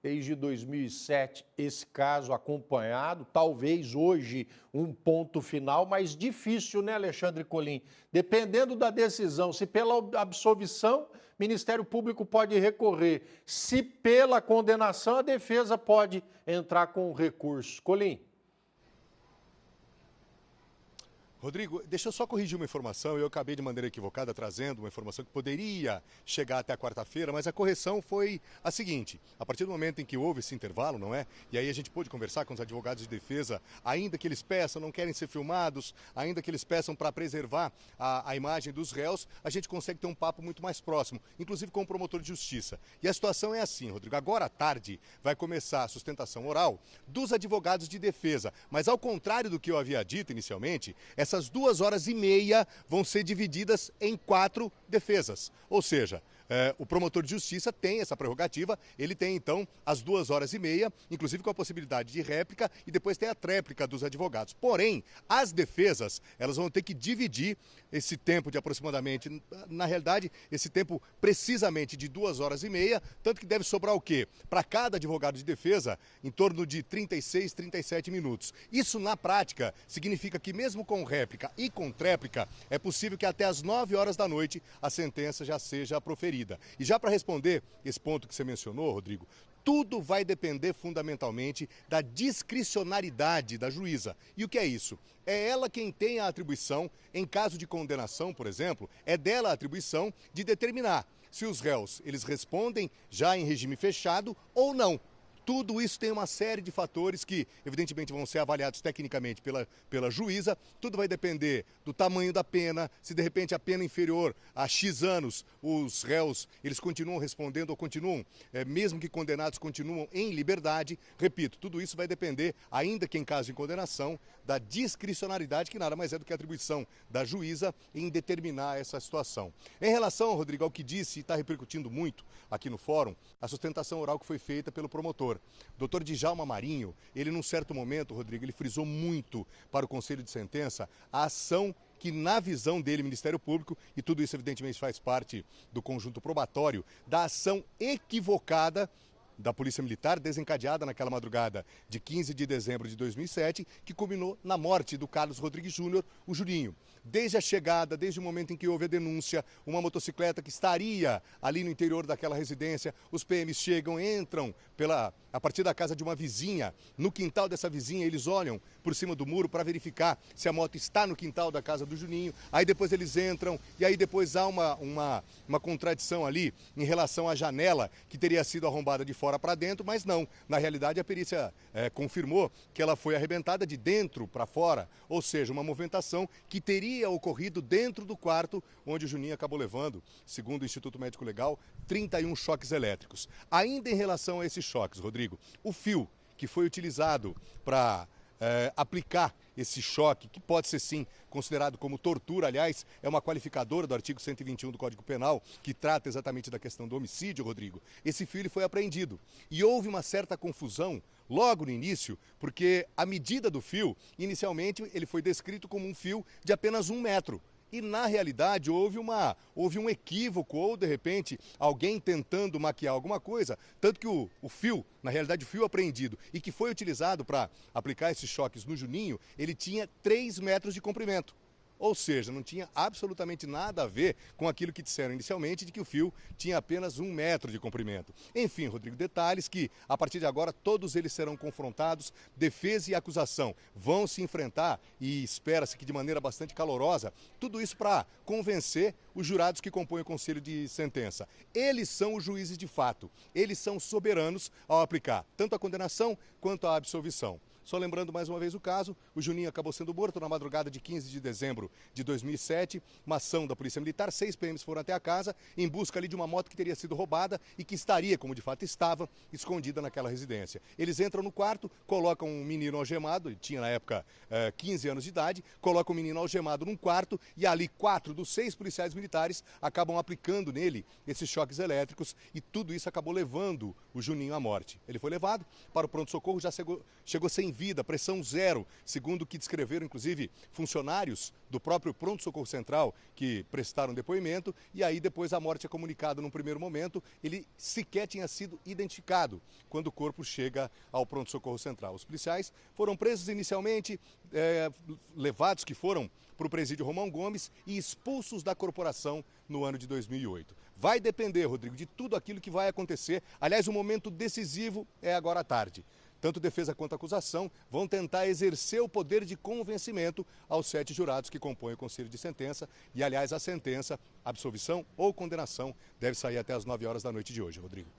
desde 2007 esse caso acompanhado, talvez hoje um ponto final, mas difícil, né, Alexandre Colim? Dependendo da decisão, se pela absolvição, o Ministério Público pode recorrer, se pela condenação, a defesa pode entrar com recurso. Colim. Rodrigo, deixa eu só corrigir uma informação. Eu acabei de maneira equivocada trazendo uma informação que poderia chegar até a quarta-feira, mas a correção foi a seguinte: a partir do momento em que houve esse intervalo, não é? E aí a gente pôde conversar com os advogados de defesa, ainda que eles peçam, não querem ser filmados, ainda que eles peçam para preservar a imagem dos réus, a gente consegue ter um papo muito mais próximo, inclusive com o promotor de justiça. E a situação é assim, Rodrigo: agora à tarde vai começar a sustentação oral dos advogados de defesa, mas ao contrário do que eu havia dito inicialmente, essas 2 horas e meia vão ser divididas em 4 defesas. Ou seja, o promotor de justiça tem essa prerrogativa, ele tem então as 2 horas e meia, inclusive com a possibilidade de réplica, e depois tem a tréplica dos advogados. Porém, as defesas, elas vão ter que dividir esse tempo de aproximadamente, na realidade, esse tempo precisamente de 2 horas e meia, tanto que deve sobrar o quê? Para cada advogado de defesa, em torno de 36, 37 minutos. Isso, na prática, significa que mesmo com réplica e com tréplica, é possível que até às 9 horas da noite a sentença já seja proferida. E já para responder esse ponto que você mencionou, Rodrigo, tudo vai depender fundamentalmente da discricionariedade da juíza. E o que é isso? É ela quem tem a atribuição, em caso de condenação, por exemplo, é dela a atribuição de determinar se os réus eles respondem já em regime fechado ou não. Tudo isso tem uma série de fatores que, evidentemente, vão ser avaliados tecnicamente pela juíza. Tudo vai depender do tamanho da pena, se de repente a pena inferior a X anos, os réus, eles continuam respondendo ou continuam, mesmo que condenados, continuam em liberdade. Repito, tudo isso vai depender, ainda que em caso de condenação, da discricionariedade, que nada mais é do que a atribuição da juíza em determinar essa situação. Em relação, Rodrigo, ao que disse e está repercutindo muito aqui no fórum, a sustentação oral que foi feita pelo promotor. Dr. Djalma Marinho, ele num certo momento, Rodrigo, ele frisou muito para o Conselho de Sentença a ação que, na visão dele, Ministério Público, e tudo isso evidentemente faz parte do conjunto probatório, da ação equivocada da Polícia Militar, desencadeada naquela madrugada de 15 de dezembro de 2007, que culminou na morte do Carlos Rodrigues Júnior, o Juninho. Desde a chegada, desde o momento em que houve a denúncia, uma motocicleta que estaria ali no interior daquela residência, os PMs chegam, entram a partir da casa de uma vizinha. No quintal dessa vizinha, eles olham por cima do muro para verificar se a moto está no quintal da casa do Juninho. Aí depois eles entram e aí depois há uma contradição ali em relação à janela que teria sido arrombada de fora para dentro, mas não. Na realidade, a perícia confirmou que ela foi arrebentada de dentro para fora, ou seja, uma movimentação que teria ocorrido dentro do quarto onde o Juninho acabou levando, segundo o Instituto Médico Legal, 31 choques elétricos. Ainda em relação a esses choques, Rodrigo, o fio que foi utilizado para aplicar esse choque, que pode ser sim considerado como tortura, aliás, é uma qualificadora do artigo 121 do Código Penal, que trata exatamente da questão do homicídio, Rodrigo. Esse fio ele foi apreendido e houve uma certa confusão logo no início, porque a medida do fio, inicialmente, ele foi descrito como um fio de apenas 1 metro. E, na realidade, houve um equívoco ou, de repente, alguém tentando maquiar alguma coisa. Tanto que o fio, na realidade, o fio apreendido e que foi utilizado para aplicar esses choques no Juninho, ele tinha 3 metros de comprimento. Ou seja, não tinha absolutamente nada a ver com aquilo que disseram inicialmente de que o fio tinha apenas 1 metro de comprimento. Enfim, Rodrigo, detalhes que a partir de agora todos eles serão confrontados, defesa e acusação vão se enfrentar e espera-se que de maneira bastante calorosa, tudo isso para convencer os jurados que compõem o Conselho de Sentença. Eles são os juízes de fato, eles são soberanos ao aplicar tanto a condenação quanto a absolvição. Só lembrando mais uma vez o caso, o Juninho acabou sendo morto na madrugada de 15 de dezembro de 2007, uma ação da Polícia Militar, 6 PMs foram até a casa em busca ali de uma moto que teria sido roubada e que estaria, como de fato estava, escondida naquela residência. Eles entram no quarto, colocam um menino algemado, ele tinha na época 15 anos de idade, colocam o menino algemado num quarto e ali 4 dos 6 policiais militares acabam aplicando nele esses choques elétricos e tudo isso acabou levando o Juninho à morte. Ele foi levado para o pronto-socorro, já chegou sem vida, pressão zero, segundo o que descreveram, inclusive, funcionários do próprio Pronto-Socorro Central que prestaram depoimento, e aí depois a morte é comunicada num primeiro momento, ele sequer tinha sido identificado quando o corpo chega ao Pronto-Socorro Central. Os policiais foram presos inicialmente, levados que foram para o presídio Romão Gomes e expulsos da corporação no ano de 2008. Vai depender, Rodrigo, de tudo aquilo que vai acontecer. Aliás, o momento decisivo é agora à tarde. Tanto defesa quanto acusação vão tentar exercer o poder de convencimento aos 7 jurados que compõem o Conselho de Sentença. E, aliás, a sentença, absolvição ou condenação, deve sair até às 9 horas da noite de hoje, Rodrigo.